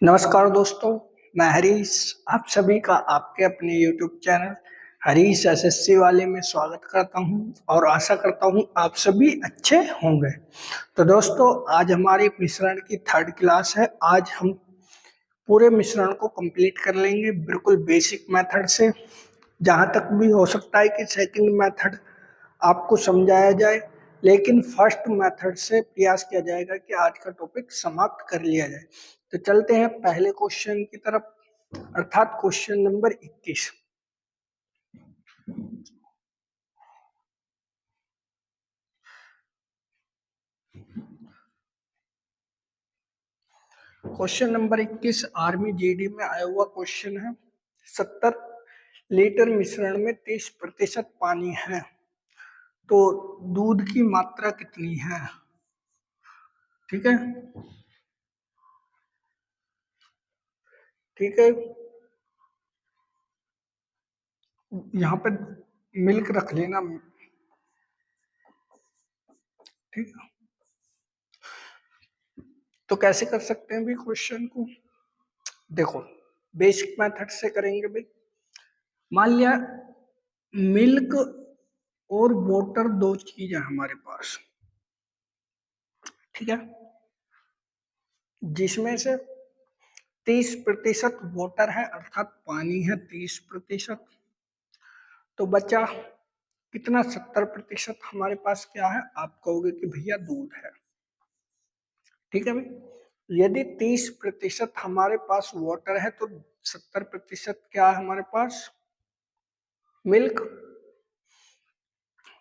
नमस्कार दोस्तों, मैं हरीश आप सभी का आपके अपने YouTube चैनल हरीश एसएससी वाले में स्वागत करता हूं और आशा करता हूं आप सभी अच्छे होंगे। तो दोस्तों, आज हमारी मिश्रण की थर्ड क्लास है। आज हम पूरे मिश्रण को कंप्लीट कर लेंगे बिल्कुल बेसिक मेथड से। जहां तक भी हो सकता है कि सेकंड मेथड आपको समझाया जाए, लेकिन फर्स्ट मेथड से प्रयास किया जाएगा कि आज का टॉपिक समाप्त कर लिया जाए। तो चलते हैं पहले क्वेश्चन की तरफ, अर्थात question number 21। Question number 21 army GD में आया हुआ क्वेश्चन है। 70 लीटर मिश्रण में 30% पानी है, तो दूध की मात्रा कितनी है? ठीक है, ठीक है। यहाँ पे मिल्क रख लेना, ठीक है। तो कैसे कर सकते हैं भी क्वेश्चन को? देखो, बेसिक मेथड से करेंगे भाई। मान लिया मिल्क और वाटर दो चीज है हमारे पास, ठीक है, जिसमें से 30% वाटर है अर्थात पानी है 30%। तो बचा कितना? 70% हमारे पास क्या है? आप कहोगे कि भैया दूध है, ठीक है भाई। यदि 30% हमारे पास वाटर है तो 70% क्या है हमारे पास? मिल्क।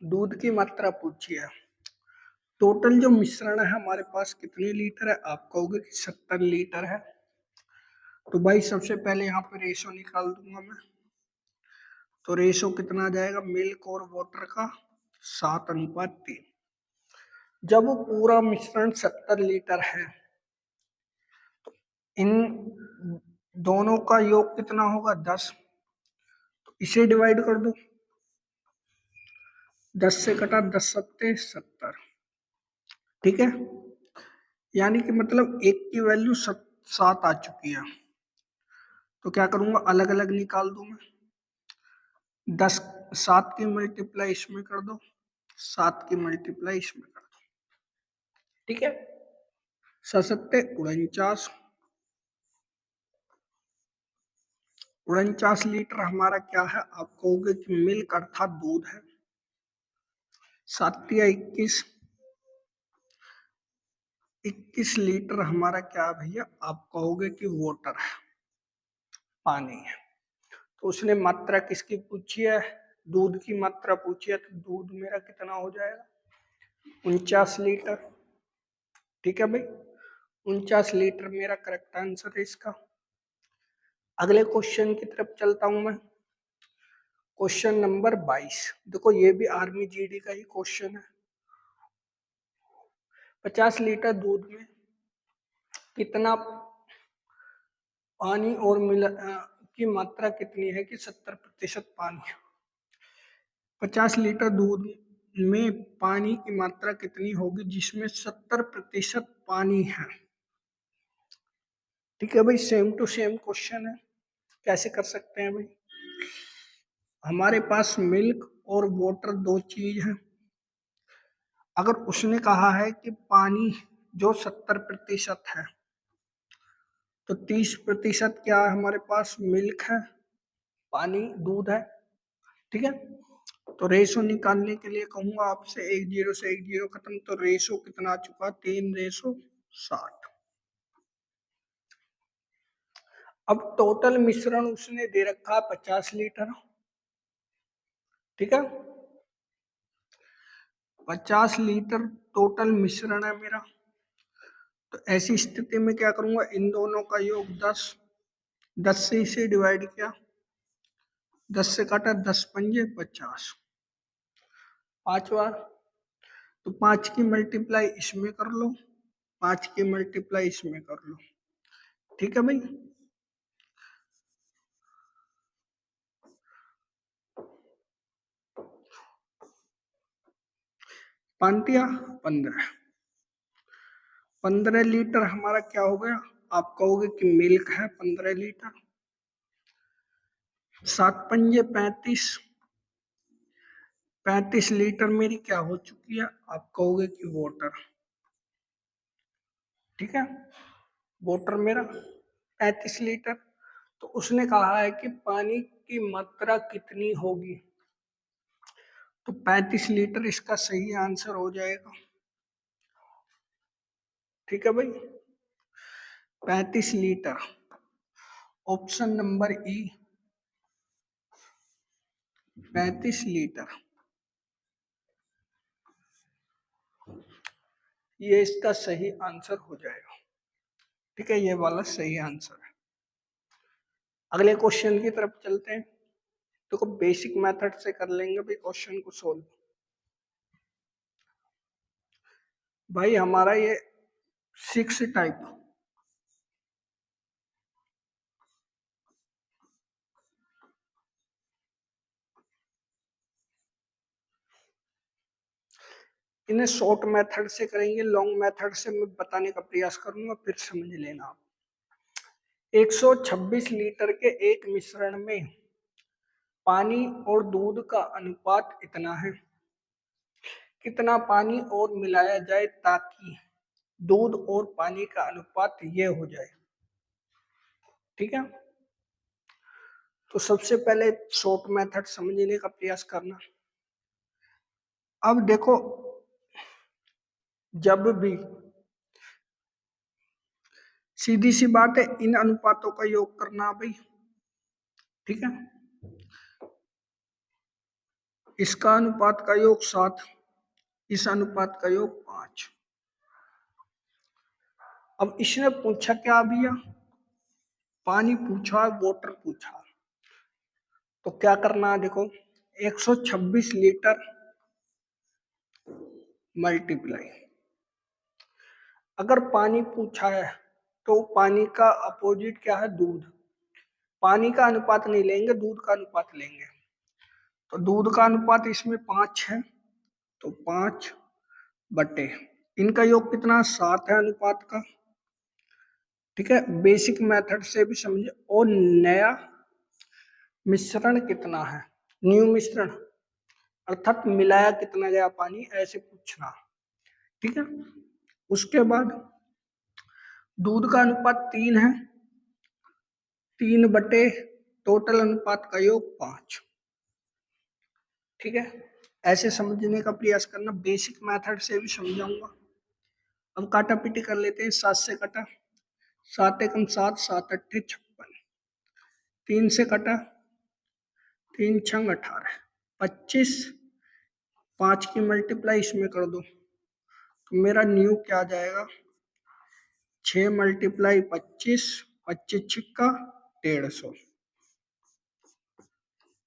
दूध की मात्रा पूछी है। टोटल जो मिश्रण है हमारे पास कितने लीटर है? आप कहोगे कि 70 लीटर है। तो भाई सबसे पहले यहाँ पे रेशो निकाल दूंगा मैं। तो रेशो कितना आ जाएगा मिल्क और वाटर का? 7:3। जब वो पूरा मिश्रण 70 लीटर है, इन दोनों का योग कितना होगा? 10। तो इसे डिवाइड कर दो, 10 से कटा 10 सत्ते 70, ठीक है। यानी कि मतलब एक की वैल्यू 7 आ चुकी है। तो क्या करूंगा? अलग अलग निकाल दूं मैं। 10 7 की मल्टीप्लाई इसमें कर दो, 7 की मल्टीप्लाई इसमें कर दो, ठीक है। 7×7 = 49। 49 लीटर हमारा क्या है? आप कहोगे कि मिल्क अर्थात दूध है। 7×21 21 लीटर हमारा क्या है भैया? आप कहोगे कि वाटर है, पानी है। तो उसने मात्रा किसकी पूछी है? दूध की मात्रा पूछी है। तो दूध मेरा कितना हो जाएगा? 49 लीटर, ठीक है भाई। 49 लीटर मेरा करेक्ट आंसर है इसका। अगले क्वेश्चन की तरफ चलता हूं मैं। Question number 22। देखो, ये भी आर्मी जीडी का ही क्वेश्चन है। 50 लीटर दूध में कितना पानी और की मात्रा कितनी है कि 70% पानी? 50 लीटर दूध में पानी की मात्रा कितनी होगी जिसमें 70% पानी है? ठीक है भाई, सेम टू सेम क्वेश्चन है। कैसे कर सकते हैं भाई? हमारे पास मिल्क और वाटर दो चीज है। अगर उसने कहा है कि पानी जो 70% है, तो 30% क्या है हमारे पास? मिल्क है, पानी दूध है, ठीक है। तो रेशो निकालने के लिए कहूंगा आपसे, 1 0 से 1 0 खत्म। तो रेशो कितना आ चुका? 3:60। अब टोटल मिश्रण उसने दे रखा 50 लीटर, ठीक है। 50 लीटर टोटल मिश्रण है मेरा। तो ऐसी स्थिति में क्या करूंगा? इन दोनों का योग 10। 10 से इसे डिवाइड किया, 10 से काटा 10×5 = 50, 5 बार। तो 5 की मल्टीप्लाई इसमें कर लो, 5 की मल्टीप्लाई इसमें कर लो, ठीक है भाई। पांतिया 15 लीटर हमारा क्या हो गया? आप कहोगे कि मिल्क है 15 लीटर। 7 पंजे 35, 35 लीटर मेरी क्या हो चुकी है, आप कहोगे कि वाटर। ठीक है, वाटर मेरा 35 लीटर। तो उसने कहा है कि पानी की मात्रा कितनी होगी, तो 35 लीटर इसका सही आंसर हो जाएगा। ठीक है भाई, 35 लीटर, ऑप्शन नंबर ई, 35 लीटर, ये इसका सही आंसर हो जाएगा। ठीक है, ये वाला सही आंसर है। अगले क्वेश्चन की तरफ चलते हैं। तो बेसिक मेथड से कर लेंगे भाई क्वेश्चन को सोल्व। भाई हमारा ये 6 टाइप, इन्हें शॉर्ट मेथड से करेंगे, लॉन्ग मेथड से मैं बताने का प्रयास करूंगा, फिर समझ लेना आप। 126 लीटर के एक मिश्रण में पानी और दूध का अनुपात इतना है, कितना पानी और मिलाया जाए ताकि दूध और पानी का अनुपात ये हो जाए। ठीक है, तो सबसे पहले शॉर्ट मेथड समझने का प्रयास करना। अब देखो, जब भी सीधी सी बात है, इन अनुपातों का योग करना भाई। ठीक है, इसका अनुपात का योग 7, इस अनुपात का योग 5। अब इसने पूछा क्या भैया, पानी पूछा, वाटर पूछा, तो क्या करना है देखो, 126 लीटर मल्टीप्लाई, अगर पानी पूछा है तो पानी का अपोजिट क्या है, दूध। पानी का अनुपात नहीं लेंगे, दूध का अनुपात लेंगे। तो दूध का अनुपात इसमें 5 है, तो 5 बटे इनका योग कितना, 7 है अनुपात का। ठीक है, बेसिक मेथड से भी समझे। और नया मिश्रण कितना है, न्यू मिश्रण, अर्थात मिलाया कितना गया पानी, ऐसे पूछना। ठीक है, उसके बाद दूध का अनुपात 3 है, 3 बटे टोटल अनुपात का योग 5। ठीक है, ऐसे समझने का प्रयास करना, बेसिक मेथड से भी समझाऊंगा। अब काटा पीटी कर लेते हैं, 7 से कटा, 7 एकम 7, 7 अट्ठे 56, 3 से कटा, 3 छंग 18, 25, 5 की मल्टीप्लाई इसमें कर दो, तो मेरा न्यू क्या आ जाएगा, 6 मल्टीप्लाई 25, 25 छिक्का 150,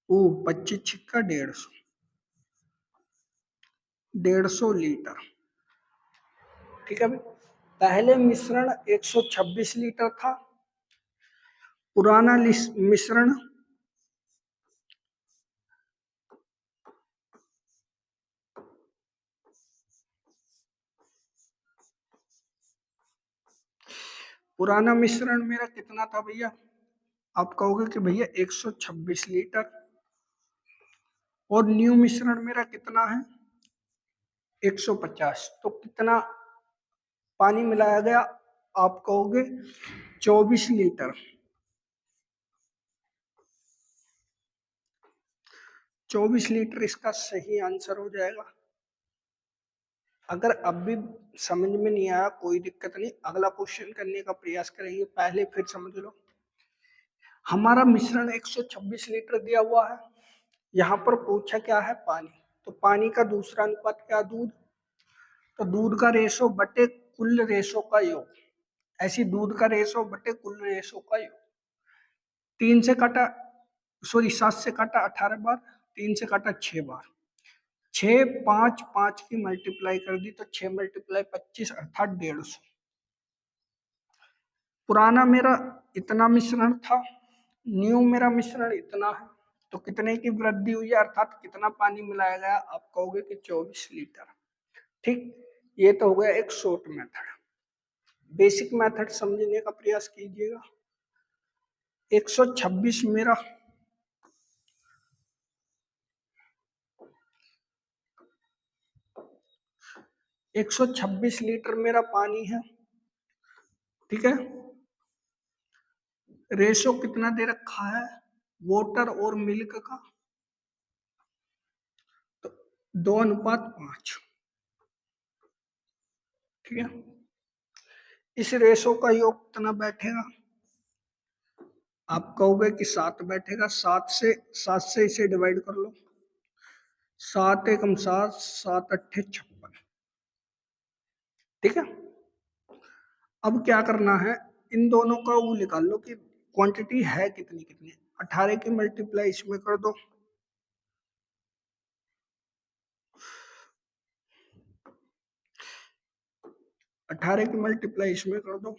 25 छिक्का 150, 150 लीटर। ठीक है, पहले मिश्रण 126 लीटर था, पुराना मिश्रण पुराना मिश्रण मेरा कितना था भैया, आप कहोगे कि भैया 126 लीटर, और न्यू मिश्रण मेरा कितना है 150, तो कितना पानी मिलाया गया, आप कहोगे 24 लीटर। 24 लीटर इसका सही आंसर हो जाएगा। अगर अब भी समझ में नहीं आया कोई दिक्कत नहीं, अगला क्वेश्चन करने का प्रयास करेंगे, पहले फिर समझ लो। हमारा मिश्रण 126 लीटर दिया हुआ है, यहाँ पर पूछा क्या है, पानी। तो पानी का दूसरा अनुपात क्या, दूध। तो दूध का रेशो बटे कुल रेशो का योग, ऐसी दूध का रेशो बटे कुल रेशो का योग। 3 से काटा, सॉरी 7 से काटा 18 बार, 3 से काटा 6 बार, 6 5 5 की मल्टीप्लाई कर दी, तो 6 मल्टीप्लाई 25 अर्थात 150। पुराना मेरा इतना मिश्रण था, न्यू मेरा मिश्रण इतना है, तो कितने की वृद्धि हुई है, अर्थात कितना पानी मिलाया गया, आप कहोगे कि 24 लीटर। ठीक, ये तो हो गया एक शॉर्ट मेथड। बेसिक मेथड समझने का प्रयास कीजिएगा। 126 मेरा 126 लीटर मेरा पानी है, ठीक है। रेशो कितना दे रखा है वाटर और मिल्क का, तो 2:5, ठीक है। इस रेशो का योग कितना बैठेगा, आप कहोगे कि 7 बैठेगा। 7 से इसे डिवाइड कर लो। 7 एकम 7, 7 अट्ठे 56, ठीक है। अब क्या करना है, इन दोनों का वो निकाल लो कि क्वांटिटी है कितनी कितनी। 18 की मल्टीप्लाई इसमें कर दो, 18 की मल्टीप्लाई इसमें कर दो,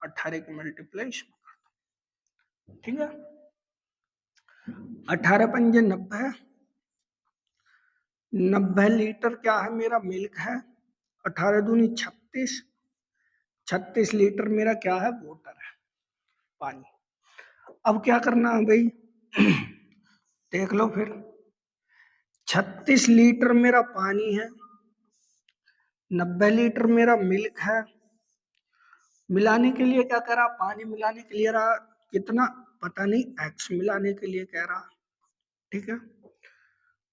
18 की मल्टीप्लाई इसमें कर दो, ठीक है। 18 पंजे 90, 90 लीटर क्या है मेरा मिल्क है। 18 दूनी 36, 36 लीटर मेरा क्या है वाटर है, पानी। अब क्या करना है भाई, देख लो फिर। 36 लीटर मेरा पानी है, 90 लीटर मेरा मिल्क है। मिलाने के लिए क्या करा, पानी मिलाने के लिए रहा कितना पता नहीं, x मिलाने के लिए कह रहा, ठीक है।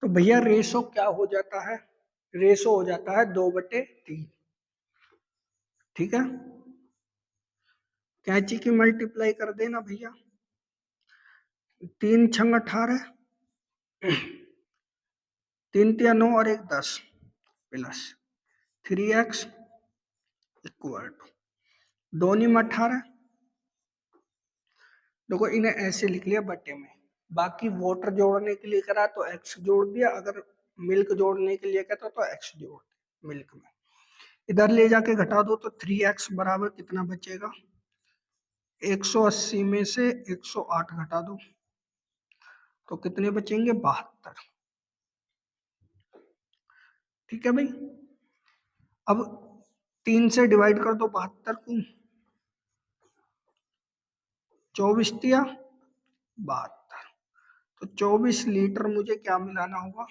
तो भैया रेशो क्या हो जाता है, रेशो हो जाता है 2/3, ठीक है। कैंची की मल्टीप्लाई कर देना भैया, 3 छंग 18, 3 तिया 9 और 1 10 प्लस 3x इक्वल टू 2 में 18। देखो इन्हें ऐसे लिख लिया बटे में, बाकी वाटर जोड़ने के लिए करा तो x जोड़ दिया, अगर मिल्क जोड़ने के लिए कहता तो x जोड़ दिया मिल्क में। इधर ले जाके घटा दो तो 3x बराबर कितना बचेगा, 180 में से 108 घटा दो तो कितने बचेंगे, 72, ठीक है भाई। अब 3 से डिवाइड कर दो 72 को, 24 तिया 72, तो 24 लीटर मुझे क्या मिलाना होगा,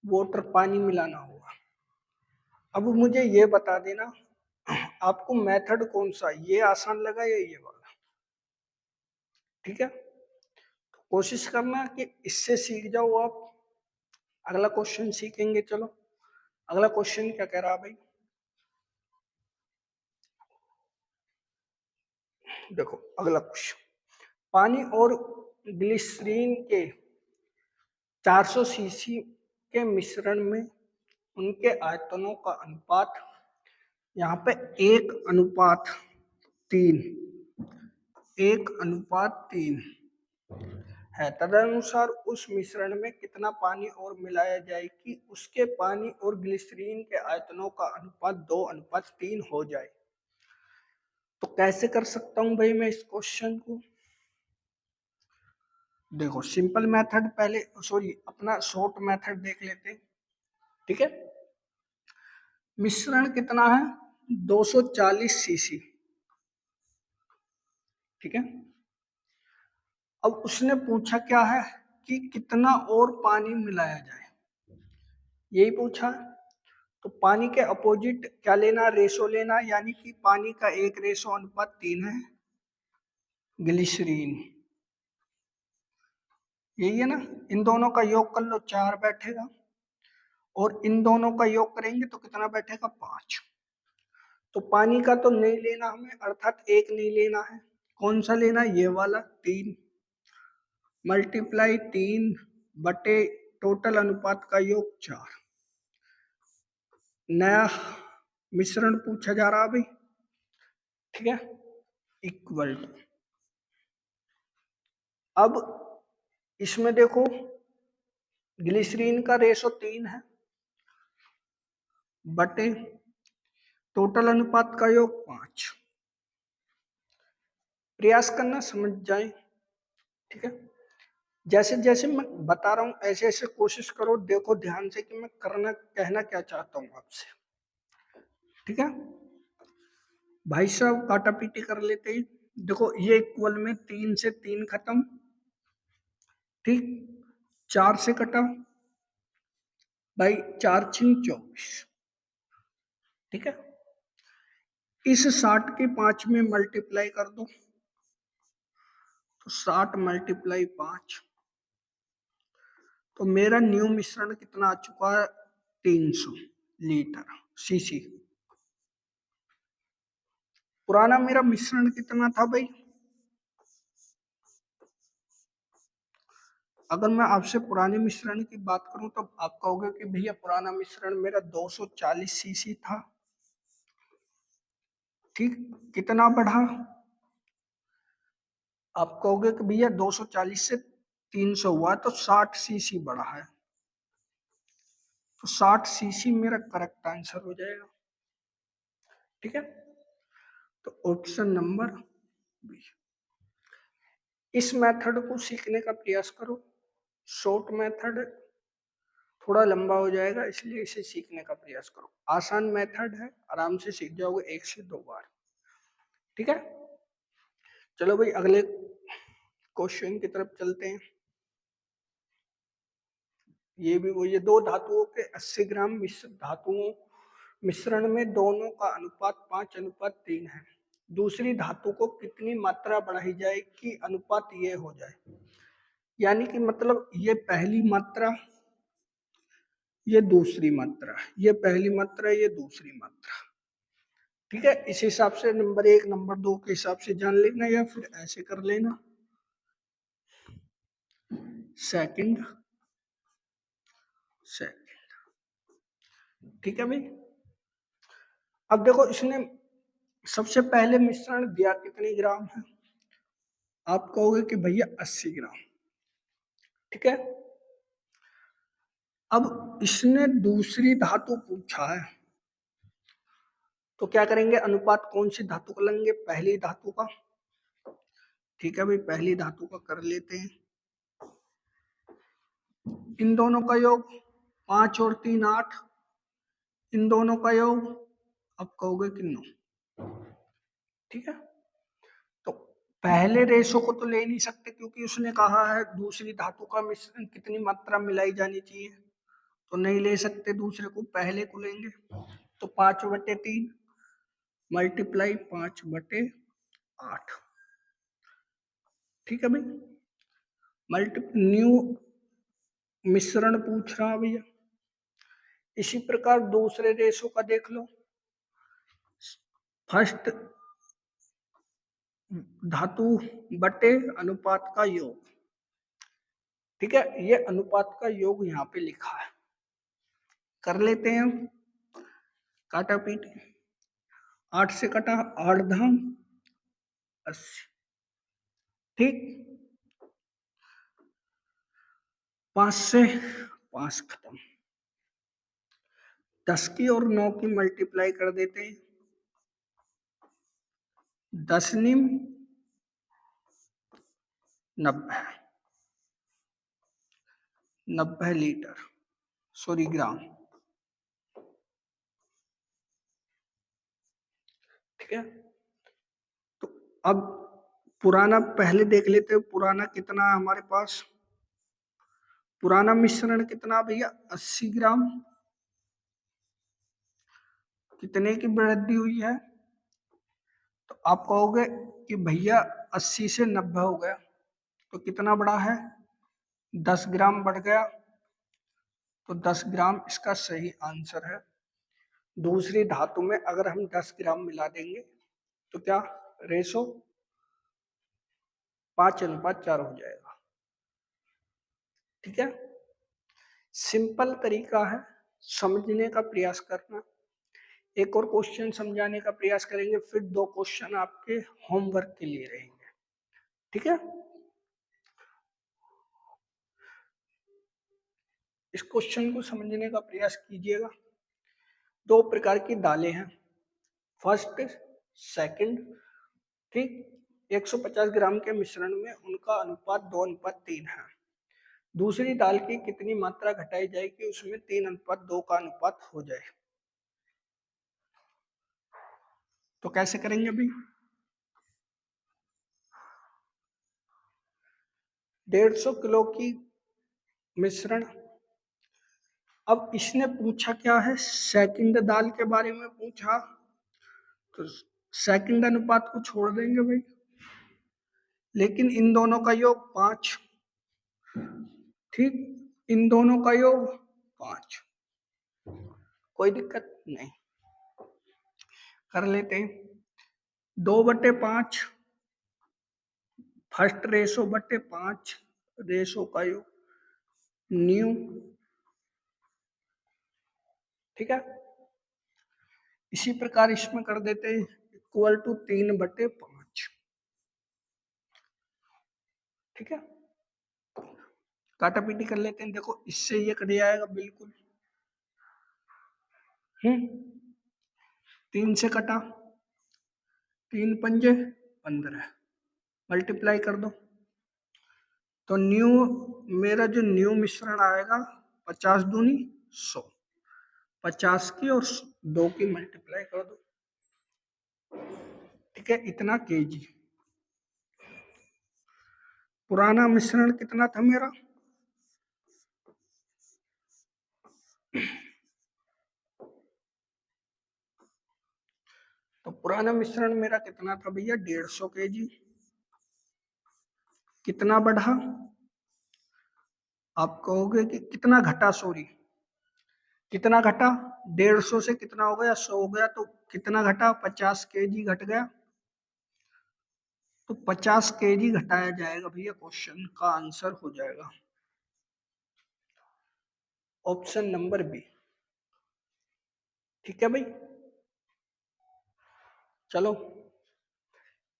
वाटर पानी मिलाना होगा। अब मुझे ये बता देना आपको मेथड कौन सा, ये आसान लगा या ये वाला, ठीक है। तो कोशिश करना कि इससे सीख जाओ आप। अगला क्वेश्चन सीखेंगे, चलो अगला क्वेश्चन क्या कह रहा भाई, देखो अगला क्वेश्चन। पानी और ग्लिसरीन के 400 सीसी के मिश्रण में उनके आयतनों का अनुपात, यहाँ पे 1:3, 1:3 है। तदनुसार उस मिश्रण में कितना पानी और मिलाया जाए कि उसके पानी और ग्लिसरीन के आयतनों का अनुपात 2:3 हो जाए। तो कैसे कर सकता हूं भाई मैं इस क्वेश्चन को, देखो सिंपल मेथड पहले, सॉरी अपना शॉर्ट मेथड देख लेते हैं, ठीक है। मिश्रण कितना है, 240 सीसी, ठीक है। अब उसने पूछा क्या है कि कितना और पानी मिलाया जाए, यही पूछा। तो पानी के अपोजिट क्या लेना, रेशो लेना, यानी कि पानी का 1:3 है, ग्लिसरीन, यही है ना। इन दोनों का योग कर लो 4 बैठेगा, और इन दोनों का योग करेंगे तो कितना बैठेगा, 5। तो पानी का तो नहीं लेना हमें, अर्थात 1 नहीं लेना है, कौन सा लेना, ये वाला 3 मल्टीप्लाई 3 बटे टोटल अनुपात का योग 4। नया मिश्रण पूछा जा रहा भाई, ठीक है, इक्वल टू। अब इसमें देखो ग्लिसरीन का रेशो 3 है बटे टोटल अनुपात का योग 5। प्रयास करना समझ जाए, ठीक है। जैसे जैसे मैं बता रहा हूं ऐसे ऐसे कोशिश करो, देखो ध्यान से कि मैं कहना क्या चाहता हूं आपसे, ठीक है। भाई साहब काटा पीटी कर लेते हैं। देखो ये इक्वल में 3 से 3 खत्म, ठीक, 4 से कटा भाई, 4 छिंग 24, ठीक है। इस 60 के 5 में मल्टीप्लाई कर दो, तो 60 मल्टीप्लाई 5, तो मेरा न्यू मिश्रण कितना आ चुका है, 300 लीटर सीसी। पुराना मेरा मिश्रण कितना था भाई, अगर मैं आपसे पुराने मिश्रण की बात करूं तो आप कहोगे कि भैया पुराना मिश्रण मेरा 240 सीसी था, ठीक। कितना बढ़ा, आप कहोगे कि भैया 240 से 300 हुआ तो 60 सीसी बढ़ा है, तो 60 सीसी मेरा करेक्ट आंसर हो जाएगा, ठीक है। तो ऑप्शन नंबर बी। इस मेथड को सीखने का प्रयास करो, शॉर्ट मेथड थोड़ा लंबा हो जाएगा, इसलिए इसे सीखने का प्रयास करो। आसान मेथड है, आराम से सीख जाओगे 1 से 2 बार, ठीक है। चलो भाई अगले क्वेश्चन की तरफ चलते हैं। ये भी वही है, 2 धातुओं के 80 ग्राम मिश्र धातुओं मिश्रण में दोनों का अनुपात 5:3 है। दूसरी धातु को कितनी मात्रा बढ़ाई जाए कि अनुपात ये हो जाए, यानी कि मतलब ये पहली मात्रा, ये दूसरी मात्रा, ये पहली मात्रा, ये दूसरी मात्रा, ठीक है। इस हिसाब से नंबर 1 नंबर 2 के हिसाब से जान लेना, या फिर ऐसे कर लेना, सेकंड सेकंड, ठीक है भाई। अब देखो इसने सबसे पहले मिश्रण दिया कितने ग्राम है, आप कहोगे कि भैया 80 ग्राम, ठीक है। अब इसने दूसरी धातु पूछा है, तो क्या करेंगे, अनुपात कौन सी धातु का लेंगे, पहली धातु का, ठीक है भाई, पहली धातु का कर लेते हैं। इन दोनों का योग 5 और 3 8, इन दोनों का योग, अब कहोगे कि 9, ठीक है। तो पहले रेशो को तो ले नहीं सकते, क्योंकि उसने कहा है दूसरी धातु का मिश्रण कितनी मात्रा मिलाई जानी चाहिए, तो नहीं ले सकते, दूसरे को पहले को लेंगे। तो 5/3 मल्टीप्लाई 5/8, ठीक है भाई। न्यू मिश्रण पूछ रहा भैया। इसी प्रकार दूसरे रेशो का देख लो, फर्स्ट धातु बटे अनुपात का योग, ठीक है। ये अनुपात का योग यहाँ पे लिखा है, कर लेते हैं हम काटा पीट। 8 से कटा 8 धाम 80, ठीक। 5 से 5 खत्म, 10 की और 9 की मल्टीप्लाई कर देते हैं, 10 निम 90, 90 लीटर, सॉरी ग्राम, ठीक है। तो अब पुराना पहले देख लेते हैं, पुराना कितना है हमारे पास, पुराना मिश्रण कितना भैया, 80 ग्राम, कितने की वृद्धि हुई है, तो आप कहोगे कि भैया 80 से 90 हो गया, तो कितना बढ़ा है, 10 ग्राम बढ़ गया, तो 10 ग्राम इसका सही आंसर है। दूसरी धातु में अगर हम 10 ग्राम मिला देंगे तो क्या रेशो 5:4 हो जाएगा, ठीक है। सिंपल तरीका है, समझने का प्रयास करना। एक और क्वेश्चन समझाने का प्रयास करेंगे, फिर 2 क्वेश्चन आपके होमवर्क के लिए रहेंगे, ठीक है। इस क्वेश्चन को समझने का प्रयास कीजिएगा। 2 प्रकार की दालें हैं, फर्स्ट सेकंड, ठीक। 150 ग्राम के मिश्रण में उनका अनुपात 2:3 है। दूसरी दाल की कितनी मात्रा घटाई जाए कि उसमें 3:2 का अनुपात हो जाए। तो कैसे करेंगे अभी? 150 किलो की मिश्रण। अब इसने पूछा क्या है, सेकंड दाल के बारे में पूछा, तो सेकंड अनुपात को छोड़ देंगे भाई, लेकिन इन दोनों का योग 5, ठीक, इन दोनों का योग 5, कोई दिक्कत नहीं, कर लेते हैं। 2/5 फर्स्ट रेशो बटे 5 रेशो का योग न्यू, ठीक है। इसी प्रकार इसमें कर देते हैं इक्वल टू 3/5, ठीक है। काटा पीटी कर लेते हैं, देखो इससे ये कट जाएगा बिल्कुल, 3 से कटा, 3 पंजे 15, मल्टीप्लाई कर दो, तो न्यू, मेरा जो न्यू मिश्रण आएगा 50 दूनी 100, 50 की और 2 की मल्टीप्लाई कर दो, ठीक है, इतना केजी। पुराना मिश्रण कितना था मेरा, तो पुराना मिश्रण मेरा कितना था भैया, 150 केजी। कितना बढ़ा, आप कहोगे कि कितना घटा, सॉरी कितना घटा, 150 से कितना हो गया, 100 हो गया, तो कितना घटा, 50 केजी घट गया, तो 50 केजी घटाया जाएगा भैया, क्वेश्चन का आंसर हो जाएगा ऑप्शन नंबर बी, ठीक है भाई। चलो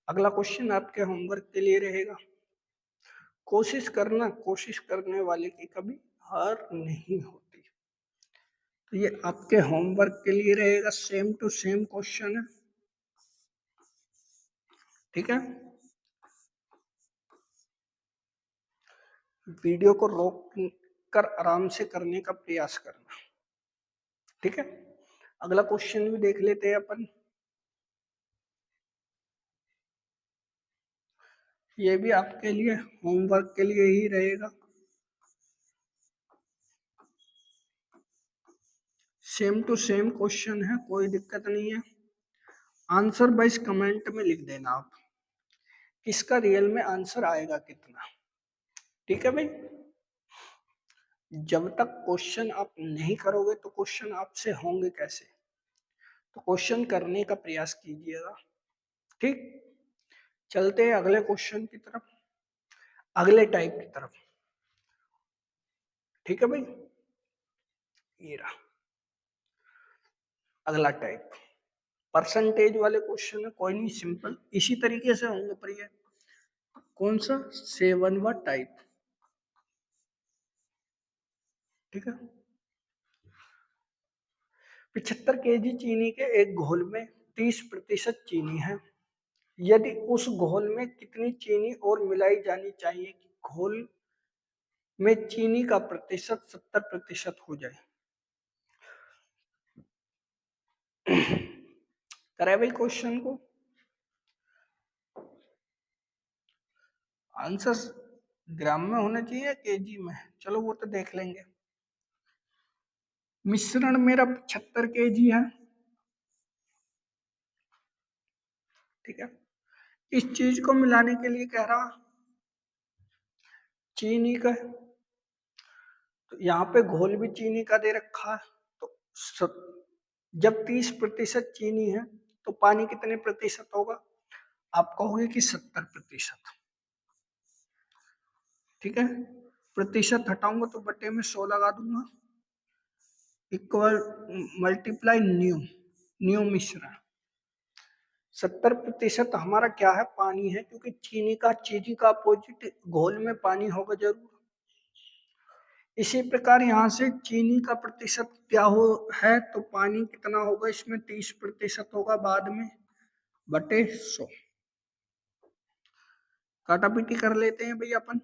अगला क्वेश्चन आपके होमवर्क के लिए रहेगा, कोशिश करना, कोशिश करने वाले की कभी हार नहीं होती, तो ये आपके होमवर्क के लिए रहेगा, सेम टू सेम क्वेश्चन है, ठीक है। वीडियो को रोक कर आराम से करने का प्रयास करना, ठीक है। अगला क्वेश्चन भी देख लेते हैं अपन, ये भी आपके लिए होमवर्क के लिए ही रहेगा, सेम टू सेम क्वेश्चन है, कोई दिक्कत नहीं है। आंसर वाइज कमेंट में लिख देना आप, इसका रियल में आंसर आएगा कितना, ठीक है भाई। जब तक क्वेश्चन आप नहीं करोगे तो क्वेश्चन आपसे होंगे कैसे, तो क्वेश्चन करने का प्रयास कीजिएगा, ठीक। चलते हैं अगले क्वेश्चन की तरफ, अगले टाइप की तरफ, ठीक है भाई। ये रहा अगला टाइप, परसेंटेज वाले क्वेश्चन है, कोई नहीं, सिंपल इसी तरीके से होंगे, पर ये कौन सा, 7वां टाइप, ठीक है। 75 केजी चीनी के एक घोल में 30% चीनी है, यदि उस घोल में कितनी चीनी और मिलाई जानी चाहिए कि घोल में चीनी का प्रतिशत 70% हो जाए। करे भाई क्वेश्चन को, आंसर ग्राम में होना चाहिए केजी में, चलो वो तो देख लेंगे। मिश्रण मेरा 75 केजी है, ठीक है। इस चीज को मिलाने के लिए कह रहा चीनी का, तो यहाँ पे घोल भी चीनी का दे रखा है, तो जब 30% चीनी है तो पानी कितने प्रतिशत होगा, आप कहोगे कि 70%, ठीक है। प्रतिशत हटाऊंगा तो बटे में 100 लगा दूंगा, इक्वल मल्टीप्लाई न्यू, न्यू मिश्रण, 70% हमारा क्या है, पानी है, क्योंकि चीनी का अपोजिट घोल में पानी होगा जरूर। इसी प्रकार यहाँ से चीनी का प्रतिशत क्या हो है, तो पानी कितना होगा, इसमें 30% होगा बाद में, बटे 100, काटा पीटी कर लेते हैं भैया अपन,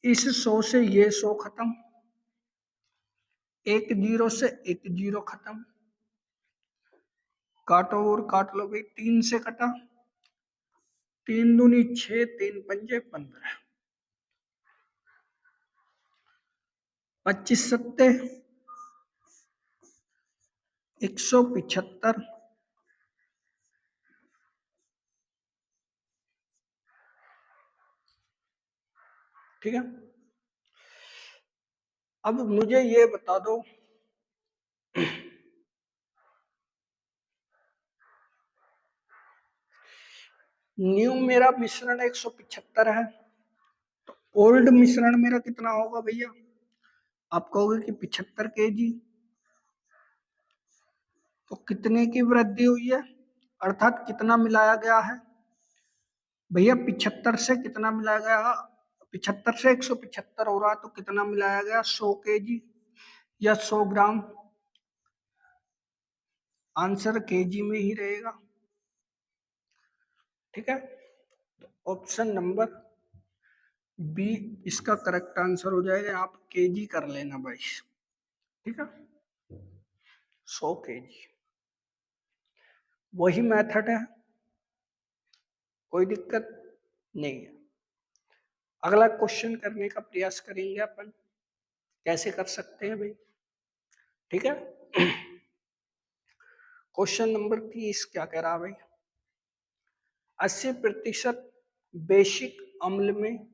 इस 100 से ये 100 खत्म, 1 0 से 1 0 खत्म, काटो और काट लो भाई, 3 से कटा, 3 दूनी 6, 3 पंजे 15, 25 सत्ते 175, ठीक है। अब मुझे ये बता दो, न्यू मेरा मिश्रण 175 है, तो ओल्ड मिश्रण मेरा कितना होगा भैया? आप कहोगे कि 75 kg, तो कितने की वृद्धि हुई है, अर्थात कितना मिलाया गया है भैया? 75 से कितना मिलाया गया? 75 से 175 हो रहा, तो कितना मिलाया गया? 100 kg या 100 ग्राम। आंसर केजी में ही रहेगा, ठीक है। तो ऑप्शन नंबर बी इसका करेक्ट आंसर हो जाएगा। आप केजी कर लेना भाई, ठीक है, 100 kg। वही मेथड है, कोई दिक्कत नहीं है। अगला क्वेश्चन करने का प्रयास करेंगे अपन, कैसे कर सकते हैं भाई, ठीक है। क्वेश्चन नंबर 30 क्या कह रहा भाई? 80% बेसिक अम्ल में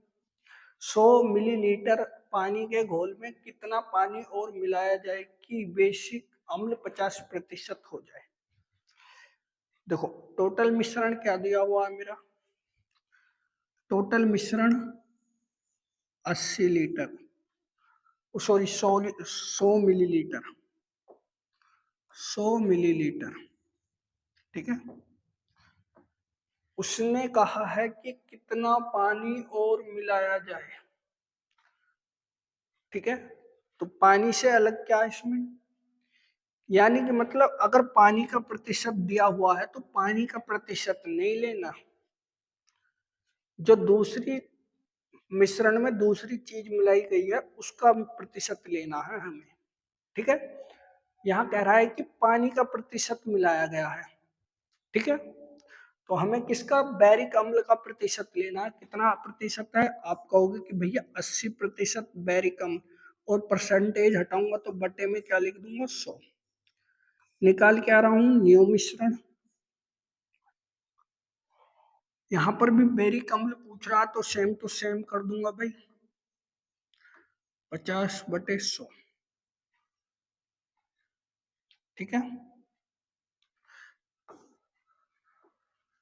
100 मिलीलीटर पानी के घोल में कितना पानी और मिलाया जाए कि बेसिक अम्ल 50% हो जाए? देखो, टोटल मिश्रण क्या दिया हुआ है मेरा? टोटल मिश्रण 80 लीटर, सॉरी 100 मिलीलीटर, 100 मिलीलीटर, ठीक है। उसने कहा है कि कितना पानी और मिलाया जाए, ठीक है। तो पानी से अलग क्या है इसमें, यानी कि मतलब अगर पानी का प्रतिशत दिया हुआ है तो पानी का प्रतिशत नहीं लेना, जो दूसरी मिश्रण में दूसरी चीज मिलाई गई है उसका प्रतिशत लेना है हमें, ठीक है। यहाँ कह रहा है कि पानी का प्रतिशत मिलाया गया है, ठीक है। तो हमें किसका? बैरिक अम्ल का प्रतिशत लेना है। कितना प्रतिशत है? आप कहोगे कि भैया 80% बैरिक अम्ल, और परसेंटेज हटाऊंगा तो बटे में क्या लिख दूंगा? 100। निकाल के आ रहा हूं न्यू मिश्रण, यहां पर भी बैरिक अम्ल पूछ रहा तो सेम टू सेम कर दूंगा भाई, 50/100, ठीक है।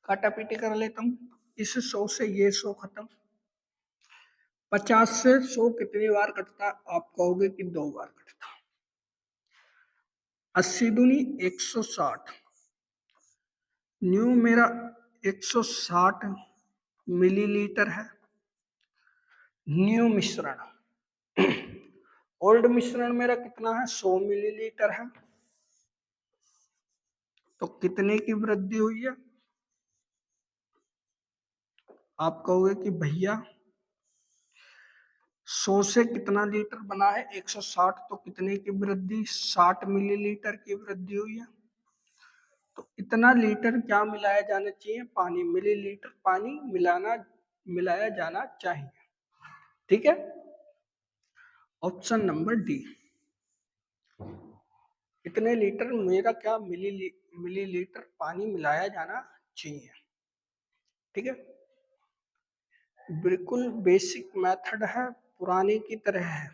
काटा पीटी कर लेता हूं, इस 100 से ये 100 खत्म, 50 से 100 कितनी बार कटता है? आप कहोगे कि 2 बार कटता। 80 दूनी 160, न्यू मेरा 160 मिलीलीटर है, न्यू मिश्रण। ओल्ड मिश्रण मेरा कितना है? 100 मिलीलीटर है, तो कितने की वृद्धि हुई है? आप कहोगे कि भैया 100 से कितना लीटर बना है? 160, तो कितने की वृद्धि? 60 मिलीलीटर की वृद्धि हुई है। तो इतना लीटर क्या मिलाया जाना चाहिए? पानी, मिलीलीटर पानी मिलाया जाना चाहिए, ठीक है। ऑप्शन नंबर डी, कितने लीटर मेरा क्या मिलीलीटर पानी मिलाया जाना चाहिए, ठीक है। बिल्कुल बेसिक मेथड है, पुराने की तरह है,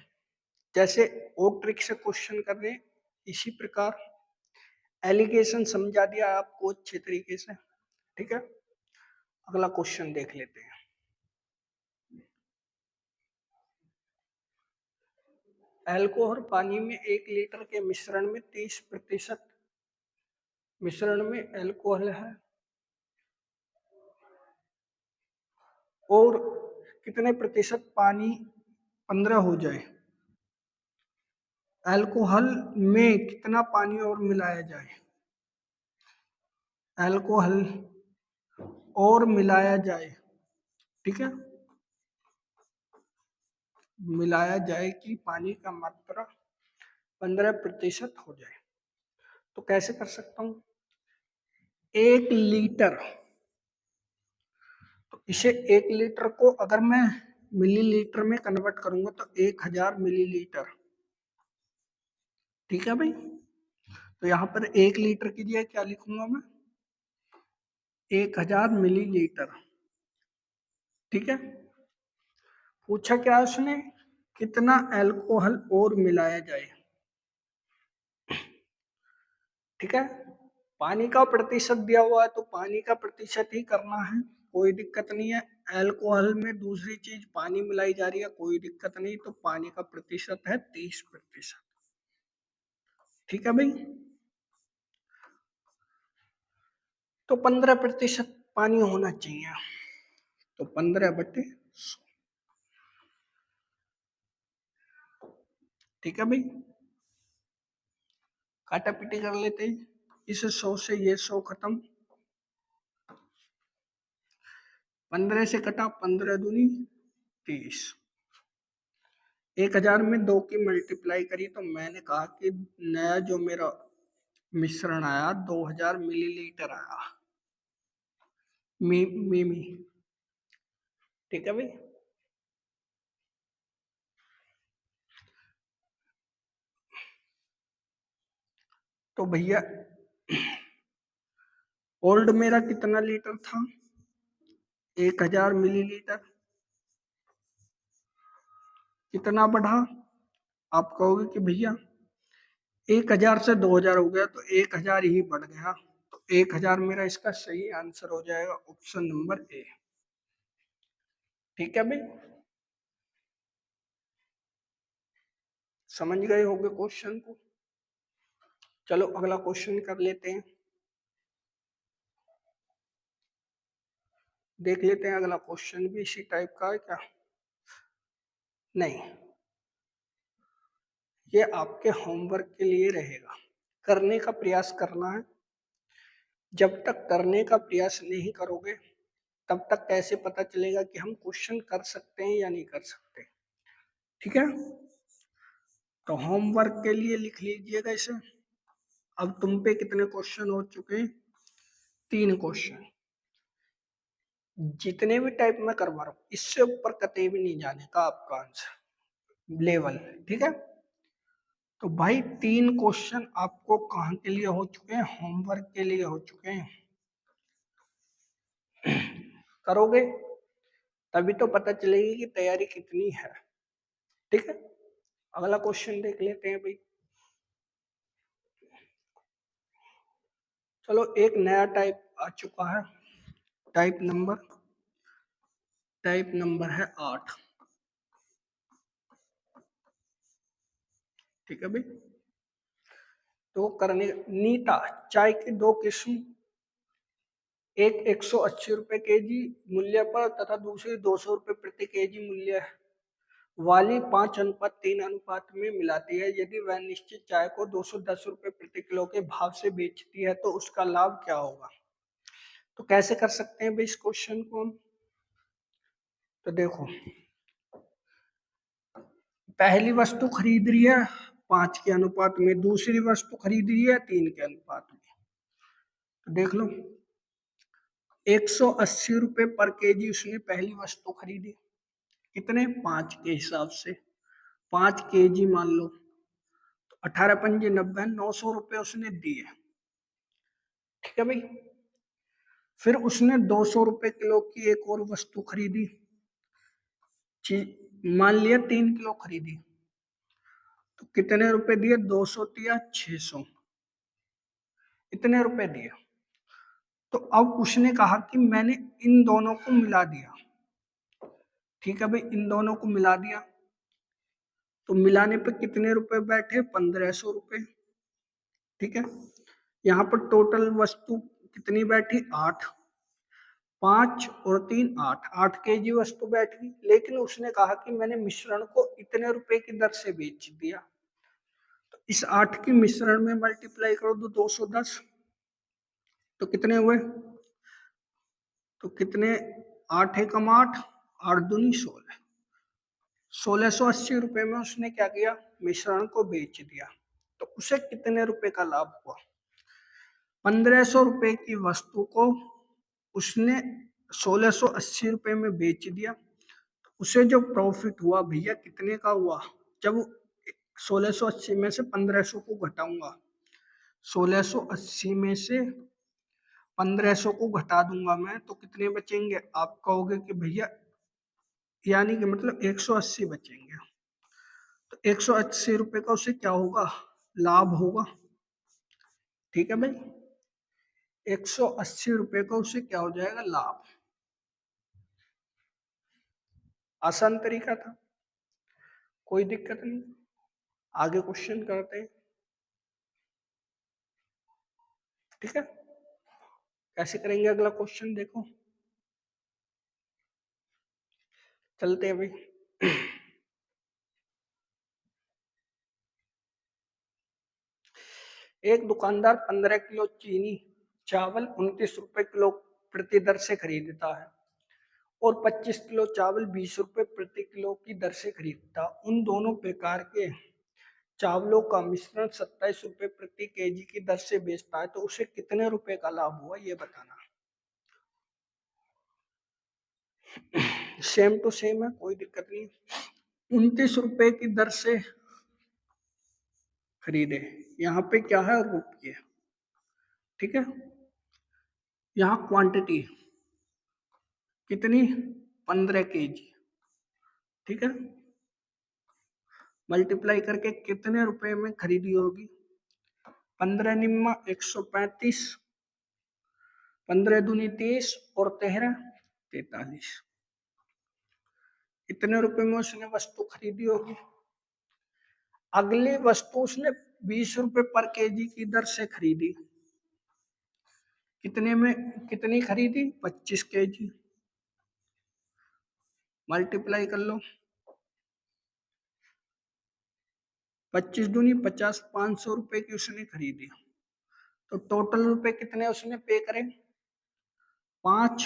जैसे और ट्रिक से क्वेश्चन कर रहे हैं इसी प्रकार एलिगेशन समझा दिया आपको अच्छे तरीके से, ठीक है। अगला क्वेश्चन देख लेते हैं। अल्कोहल पानी में 1 लीटर के मिश्रण में 30% मिश्रण में अल्कोहल है, और कितने प्रतिशत पानी 15 हो जाए? अल्कोहल में कितना पानी और मिलाया जाए? अल्कोहल और मिलाया जाए, ठीक है, मिलाया जाए कि पानी का मात्रा 15% हो जाए। तो कैसे कर सकता हूँ? 1 लीटर, तो इसे 1 लीटर को अगर मैं मिलीलीटर में कन्वर्ट करूंगा तो 1000 मिलीलीटर। ठीक है भाई, तो यहाँ पर 1 लीटर की जगह क्या लिखूंगा मैं, 1000 मिलीलीटर। ठीक है, पूछा क्या उसने, कितना अल्कोहल और मिलाया जाए। ठीक है, पानी का प्रतिशत दिया हुआ है तो पानी का प्रतिशत ही करना है, कोई दिक्कत नहीं है। अल्कोहल में दूसरी चीज पानी मिलाई जा रही है, कोई दिक्कत नहीं, तो पानी का प्रतिशत है 30%। ठीक है भाई, तो 15% पानी होना चाहिए, तो 15/100। ठीक है भाई, काटा पीटी कर लेते हैं, इस 100 से ये 100 खत्म, 15 से कटा, 15×2 = 30। 1000 में 2 की मल्टीप्लाई करी तो मैंने कहा कि नया जो मेरा मिश्रण आया 2000 मिलीलीटर आया। मी। ठीक है भाई, तो भैया ओल्ड मेरा कितना लीटर था, 1000 मिलीलीटर। कितना बढ़ा, आप कहोगे कि भैया 1000 से 2000 हो गया, तो 1000 ही बढ़ गया, तो 1000 मेरा इसका सही आंसर हो जाएगा, ऑप्शन नंबर ए। ठीक है भाई, समझ गए होंगे क्वेश्चन को। चलो अगला क्वेश्चन कर लेते हैं, देख लेते हैं अगला क्वेश्चन भी इसी टाइप का है क्या। नहीं, ये आपके होमवर्क के लिए रहेगा, करने का प्रयास करना है। जब तक करने का प्रयास नहीं करोगे तब तक कैसे पता चलेगा कि हम क्वेश्चन कर सकते हैं या नहीं कर सकते। ठीक है, तो होमवर्क के लिए लिख लीजिएगा इसे। अब तुम पे कितने क्वेश्चन हो चुके हैं, 3 क्वेश्चन। जितने भी टाइप में करवा रहा हूँ इससे ऊपर कतई भी नहीं जाने का आपका आंसर लेवल। ठीक है, तो भाई 3 क्वेश्चन आपको कहाँ के लिए हो चुके हैं, होमवर्क के लिए हो चुके हैं। करोगे तभी तो पता चलेगी कि तैयारी कितनी है। ठीक है, अगला क्वेश्चन देख लेते हैं भाई। चलो एक नया टाइप आ चुका है, टाइप नंबर है 8। ठीक है भाई, तो करने नीता चाय की 2 किस्म, एक 180 रुपए केजी मूल्य पर तथा दूसरी 200 रुपए प्रति केजी मूल्य वाली 5:3 अनुपात में मिलाती है। यदि वह निश्चित चाय को 210 रुपए प्रति किलो के भाव से बेचती है तो उसका लाभ क्या होगा। तो कैसे कर सकते हैं भाई इस क्वेश्चन को हम, तो देखो पहली वस्तु खरीद रही है 5 के अनुपात में, दूसरी वस्तु खरीद रही है 3 के अनुपात में, तो देख लो 180 रुपए पर केजी उसने पहली वस्तु खरीदी, कितने 5 के हिसाब से, 5 केजी मान लो, तो 18×5 = 90, 900 रुपए उसने दिए। ठीक है भाई, फिर उसने 200 रुपए किलो की एक और वस्तु खरीदी, मान लिया 3 किलो खरीदी, तो कितने रुपए दिए, 200 दिया 600, इतने रुपए दिए। तो अब उसने कहा कि मैंने इन दोनों को मिला दिया। ठीक है भाई, इन दोनों को मिला दिया, तो मिलाने पे कितने रुपए बैठे, 1500 रुपए। ठीक है, यहाँ पर टोटल वस्तु कितनी बैठी, 8, 5 और 3 8, 8 केजी वस्तु बैठ गई। लेकिन उसने कहा कि मैंने मिश्रण को इतने रुपए की दर से बेच दिया, तो इस 8 की मिश्रण में मल्टीप्लाई करो तो 210, तो कितने हुए, तो कितने, 8 एकम 8, 8 दूनी 16, 1680 रुपए में उसने क्या किया, मिश्रण को बेच दिया। तो उसे कितने रुपए का लाभ हुआ, ₹1500 की वस्तु को उसने 1680 रुपए में बेच दिया, उसे जो प्रॉफिट हुआ भैया कितने का हुआ? जब 1680 में से 1500 को घटाऊंगा, 1680 में से 1500 को घटा दूंगा मैं, तो कितने बचेंगे? आप कहोगे कि भैया यानी कि मतलब 180 बचेंगे। तो 180 रुपए का उसे क्या होगा? लाभ होगा। ठीक है भाई, 180 रुपए का उसे क्या हो जाएगा? लाभ। आसान तरीका था, कोई दिक्कत नहीं। आगे क्वेश्चन करते हैं। ठीक है, कैसे करेंगे अगला क्वेश्चन देखो, चलते हैं भाई। एक दुकानदार 15 किलो चीनी चावल 29 रुपए किलो प्रति दर से खरीदता है और 25 किलो चावल 20 रुपए प्रति किलो की दर से खरीदता। उन दोनों प्रकार के चावलों का मिश्रण 27 रुपए प्रति केजी की दर से बेचता है, तो उसे कितने रुपए का लाभ हुआ ये बताना। सेम टू सेम है, कोई दिक्कत नहीं। 29 रुपए की दर से खरीदे, यहाँ पे क्या है? रुपये। ठीक है, यहाँ क्वांटिटी कितनी? 15 केजी। ठीक है, मल्टीप्लाई करके कितने रुपए में खरीदी होगी? 15 निम्मा 135, 15 दूनी 30 और 13 43। इतने रुपए में उसने वस्तु खरीदी होगी। अगली वस्तु उसने 20 रुपए पर केजी की दर से खरीदी। कितने में कितनी खरीदी? 25 केजी। मल्टीप्लाई कर लो, 25 दूनी 50, 500 रुपए की उसने खरीदी। तो टोटल रुपए कितने उसने पे करे? 5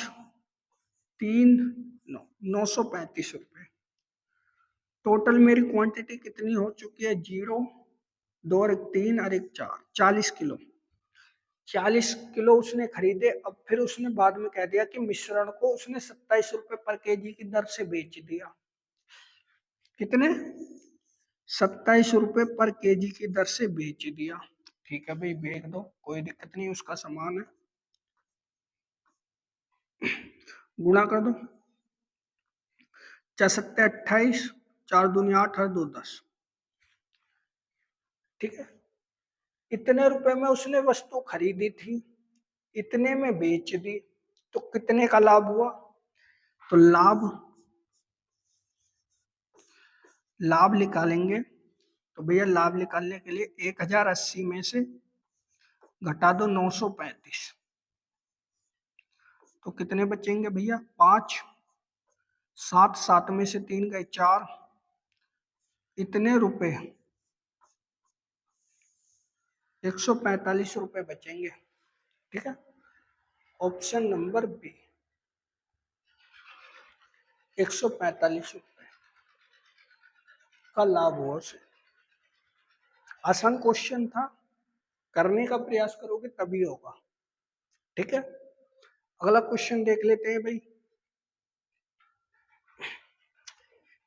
3 9 935 रुपए। टोटल मेरी क्वांटिटी कितनी हो चुकी है? 0 2 और 1 3 और 1 4, 40 किलो। 40 किलो उसने खरीदे। अब फिर उसने बाद में कह दिया कि मिश्रण को उसने 27 रुपए पर केजी की दर से बेच दिया। कितने? 27 रुपए पर केजी की दर से बेच दिया। ठीक है भाई, बेच दो, कोई दिक्कत नहीं, उसका सामान है। गुणा कर दो, 4 सत्ते 28, 4 दूनी 8 और 2 10। ठीक है, इतने रुपए में उसने वस्तु खरीदी थी, इतने में बेच दी, तो कितने का लाभ हुआ? तो लाभ निकालेंगे। तो भैया लाभ निकालने के लिए 1080 में से घटा दो 935, तो कितने बचेंगे भैया? 5 7 7 में से 3 गए 4, इतने रुपए 145 रुपए बचेंगे। ठीक है, ऑप्शन नंबर बी, 145 रुपए का लाभ हुआ उसे। आसान क्वेश्चन था, करने का प्रयास करोगे तभी होगा। ठीक है, अगला क्वेश्चन देख लेते हैं भाई।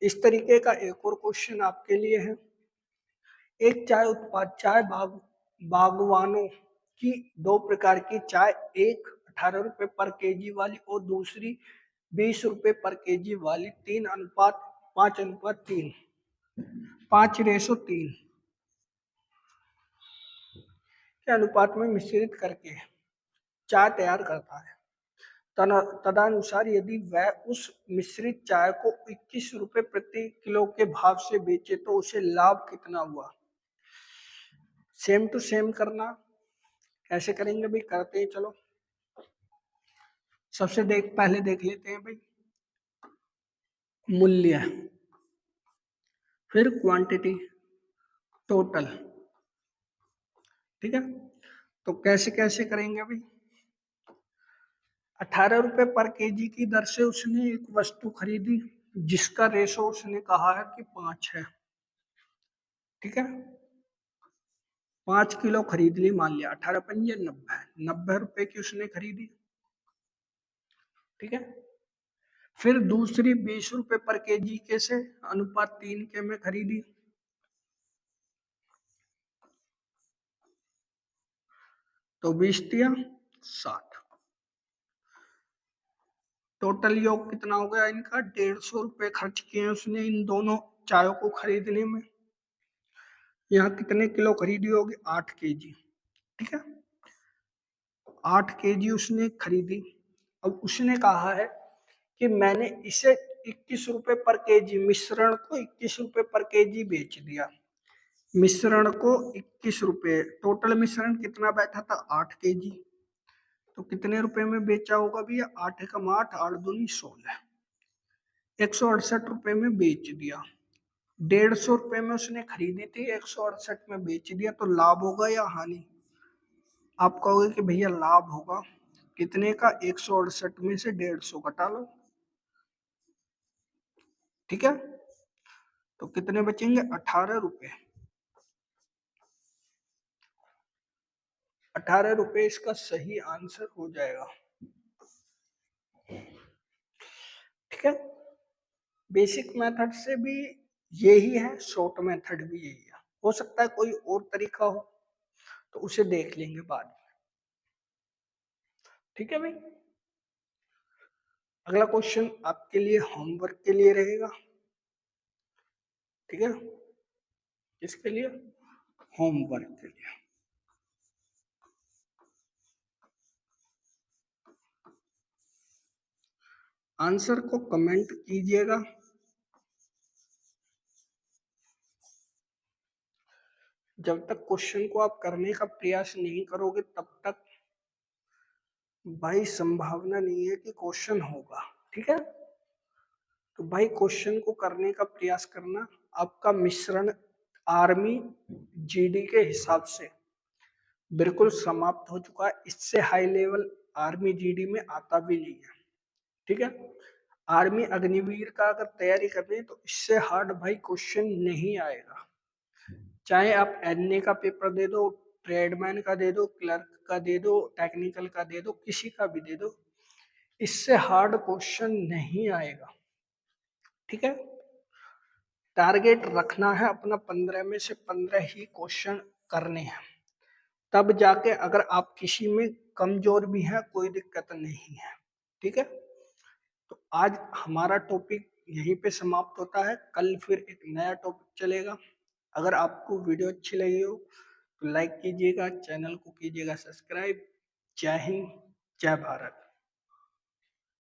इस तरीके का एक और क्वेश्चन आपके लिए है। एक चाय उत्पाद, बागवानों की दो प्रकार की चाय, एक 18 रुपए पर केजी वाली और दूसरी 20 रुपए पर केजी वाली 3:5:3 5:3 के अनुपात में मिश्रित करके चाय तैयार करता है। तदनुसार यदि वह उस मिश्रित चाय को 21 रुपए प्रति किलो के भाव से बेचे तो उसे लाभ कितना हुआ? सेम टू सेम करना। कैसे करेंगे भाई? करते हैं, चलो। पहले देख लेते हैं भाई, मूल्य, फिर क्वांटिटी, टोटल। ठीक है, तो कैसे कैसे करेंगे भाई? 18 रुपए पर केजी की दर से उसने एक वस्तु खरीदी जिसका रेशो उसने कहा है कि 5 है। ठीक है, 5 किलो खरीद ली, मान लिया 18 पंजे 90, 90 रुपए की उसने खरीदी, ठीक है। फिर दूसरी 20 रुपए पर केजी के से अनुपात 3 के में खरीदी, तो 20 दिया 60। टोटल योग कितना हो गया इनका, 150 रुपए खर्च किए उसने इन दोनों चायों को खरीदने में। यहाँ कितने किलो खरीदी होगी, 8 केजी, ठीक है। 8 केजी उसने खरीदी। अब उसने कहा है कि मैंने इसे 21 रुपए पर केजी, मिश्रण को 21 रुपए पर केजी बेच दिया। मिश्रण को 21 रुपए, टोटल मिश्रण कितना बैठा था, 8 केजी। तो कितने रुपए में बेचा होगा भैया, 8 एकम 8, 8 दूनी 16, 168 रुपए में बेच दिया। 150 रुपए में उसने खरीदी थी, 168 में बेच दिया, तो लाभ होगा या हानि। आप कहोगे कि भैया लाभ होगा, कितने का, 168 में से 150 घटा लो, ठीक है। तो कितने बचेंगे, 18 रुपए। 18 रुपए इसका सही आंसर हो जाएगा, ठीक है। बेसिक मेथड से भी यही है, शॉर्ट मेथड भी यही है। हो सकता है कोई और तरीका हो, तो उसे देख लेंगे बाद में, ठीक है भाई। अगला क्वेश्चन आपके लिए होमवर्क के लिए रहेगा, ठीक है। किसके लिए, होमवर्क के लिए। आंसर को कमेंट कीजिएगा। जब तक क्वेश्चन को आप करने का प्रयास नहीं करोगे तब तक भाई संभावना नहीं है कि क्वेश्चन होगा, ठीक है। तो भाई क्वेश्चन को करने का प्रयास करना। आपका मिश्रण आर्मी जीडी के हिसाब से बिल्कुल समाप्त हो चुका है। इससे हाई लेवल आर्मी जीडी में आता भी नहीं है, ठीक है। आर्मी अग्निवीर का अगर तैयारी कर रहे हैं तो इससे हार्ड भाई क्वेश्चन नहीं आएगा। चाहे आप एनए का पेपर दे दो, ट्रेडमैन का दे दो, क्लर्क का दे दो, टेक्निकल का दे दो, किसी का भी दे दो, इससे हार्ड क्वेश्चन नहीं आएगा, ठीक है। टारगेट रखना है अपना 15 में से 15 ही क्वेश्चन करने हैं, तब जाके अगर आप किसी में कमजोर भी हैं कोई दिक्कत नहीं है, ठीक है। तो आज हमारा टॉपिक यहीं पे समाप्त होता है, कल फिर एक नया टॉपिक चलेगा। अगर आपको वीडियो अच्छी लगी हो तो लाइक कीजिएगा, चैनल को कीजिएगा सब्सक्राइब। जय हिंद, जय भारत।